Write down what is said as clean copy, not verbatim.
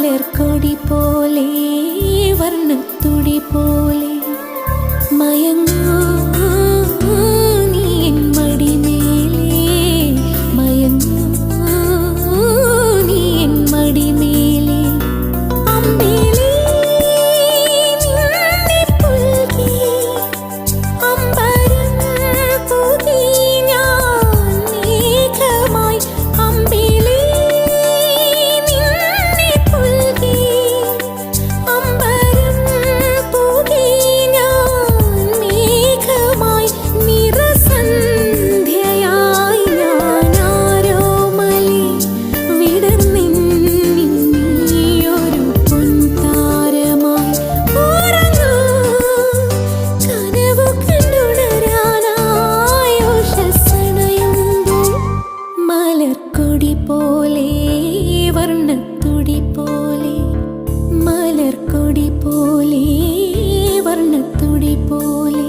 മലർക്കൊടി പോലെ വർണ്ണത്തുടി പോലെ മയങ്ങൂ നീ എൻ മടിമേലേ മയങ്ങൂ നീ എൻ മടിമേലേ അമ്പിളി നിന്നെ പുൽകി അമ്പരം പുകി ഞാൻ മേഘമായി അമ്പിളി നിന്നെ പുൽകി അമ്പരം പുകി ഞാൻ മേഘമായി നിറസന്ധ്യയായി ഞാൻ ആരോമലേ വിടർന്നിന്നിയൊരു പൊൻതാരമായി ഉറങ്ങൂ കനവു കണ്ടുണരാനായി ഉഷസ്സണയുമ്പോൾ മലർക്കൊടി പോലെ വർണ്ണത്തുടി പോലെ മലർക്കൊടി പോലെ വർണ്ണത്തുടി പോലെ